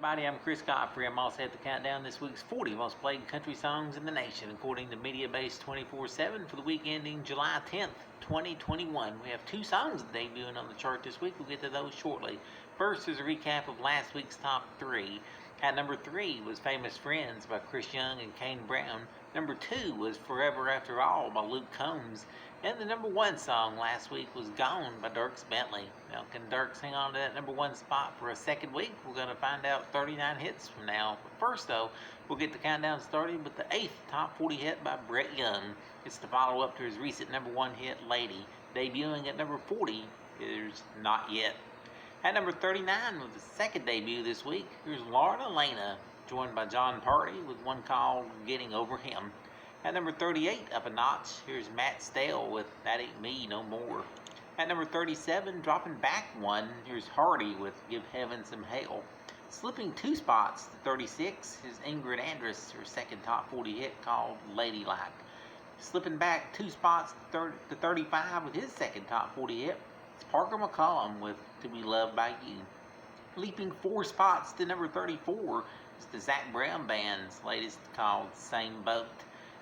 everybody, I'm Chris Godfrey. I'm also at the countdown this week's 40 most played country songs in the nation, according to MediaBase 24/7 for the week ending July 10th, 2021. We have two songs debuting on the chart this week. We'll get to those shortly. First is a recap of last week's top three. At number 3 was Famous Friends by Chris Young and Kane Brown. Number 2 was Forever After All by Luke Combs. And the number 1 song last week was Gone by Dierks Bentley. Now, can Dierks hang on to that number 1 spot for a second week? We're going to find out 39 hits from now. But first, though, we'll get the countdown started with the 8th top 40 hit by Brett Young. It's the follow-up to his recent number 1 hit, Lady. Debuting at number 40 is Not Yet. At number 39 was the second debut this week. Here's Lauren Alaina, joined by Jon Pardi with one called Getting Over Him. At number 38, up a notch, here's Matt Stale with That Ain't Me No More. At number 37, dropping back one, here's Hardy with Give Heaven Some Hell. Slipping 2 spots to 36 is Ingrid Andress, her second top 40 hit called Ladylike. Slipping back 2 spots to 35 with his second top 40 hit, it's Parker McCollum with To Be Loved by You. Leaping 4 spots to number 34 is the Zac Brown Band's latest called Same Boat.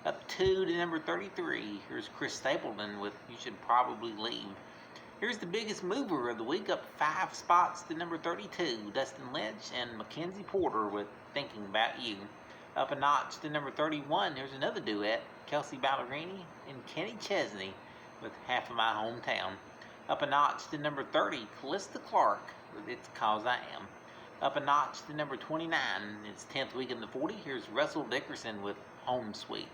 Up 2 to number 33, here's Chris Stapleton with You Should Probably Leave. Here's the biggest mover of the week, up 5 spots to number 32, Dustin Lynch and Mackenzie Porter with Thinking About You. Up a notch to number 31, here's another duet, Kelsea Ballerini and Kenny Chesney with Half of My Hometown. Up a notch to number 30, Callista Clark with It's 'Cause I Am. Up a notch to number 29, it's 10th week in the 40, here's Russell Dickerson with Home Sweet.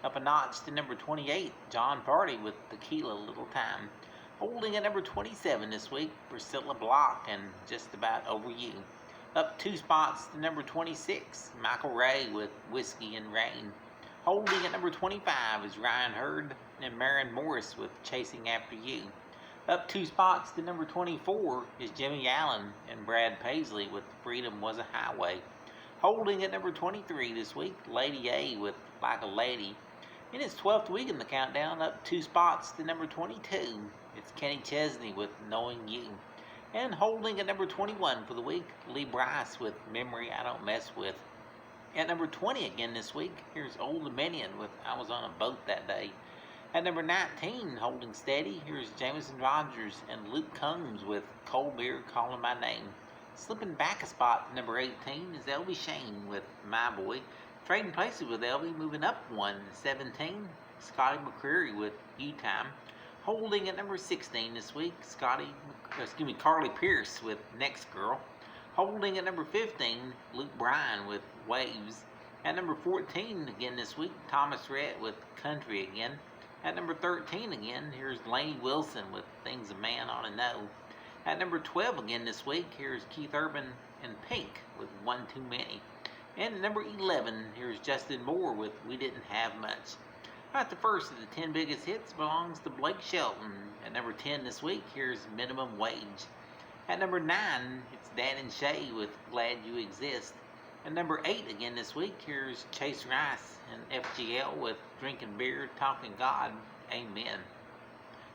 Up a notch to number 28, Jon Pardi with Tequila Little Time. Holding at number 27 this week, Priscilla Block and Just About Over You. Up 2 spots to number 26, Michael Ray with Whiskey and Rain. Holding at number 25 is Ryan Hurd and Maren Morris with Chasing After You. Up 2 spots to number 24 is Jimmy Allen and Brad Paisley with Freedom Was a Highway. Holding at number 23 this week, Lady A with Like a Lady. In its 12th week in the countdown, up 2 spots to number 22, it's Kenny Chesney with Knowing You. And holding at number 21 for the week, Lee Brice with Memory I Don't Mess With. At number 20 again this week, here's Old Dominion with I Was on a Boat That Day. At number 19, holding steady, here's Jameson Rogers and Luke Combs with Cold Beer Calling My Name. Slipping back a spot to number 18 is Elvie Shane with My Boy. Trading places with Elvie, moving up 1 to 17, Scotty McCreery with You Time. Holding at number 16 this week, Carly Pearce with Next Girl. Holding at number 15, Luke Bryan with Waves. At number 14 again this week, Thomas Rhett with Country Again. At number 13 again, here's Lainey Wilson with Things a Man Ought to Know. At number 12 again this week, here's Keith Urban and Pink with One Too Many. And at number 11, here's Justin Moore with We Didn't Have Much. Alright, the first of the 10 biggest hits belongs to Blake Shelton. At number 10 this week, here's Minimum Wage. At number 9, it's Dan and Shay with Glad You Exist. At number 8 again this week, here's Chase Rice and FGL with Drinking Beer, Talking God, Amen.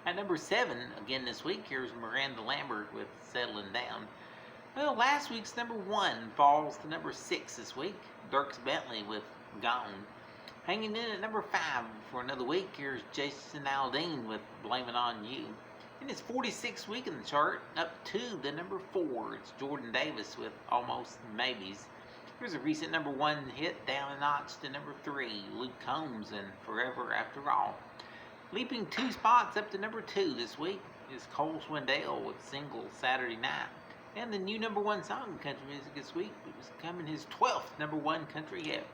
At number 7 again this week, here's Miranda Lambert with Settling Down. Well, last week's number 1 falls to number 6 this week, Dierks Bentley with Gone. Hanging in at number 5 for another week, here's Jason Aldean with Blame It On You. In his 46th week in the chart, up 2 to number 4, it's Jordan Davis with Almost Maybes. Here's a recent number 1 hit, down a notch to number 3, Luke Combs and Forever After All. Leaping 2 spots up to number 2 this week is Cole Swindell with Single Saturday Night. And the new number 1 song in country music this week was coming his 12th number 1 country hit.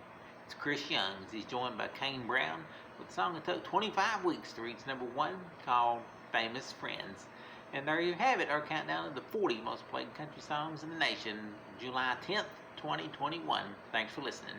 It's Chris Young, as he's joined by Kane Brown with a song that took 25 weeks to reach number 1 called Famous Friends. And there you have it, our countdown of the 40 most played country songs in the nation, July 10th, 2021. Thanks for listening.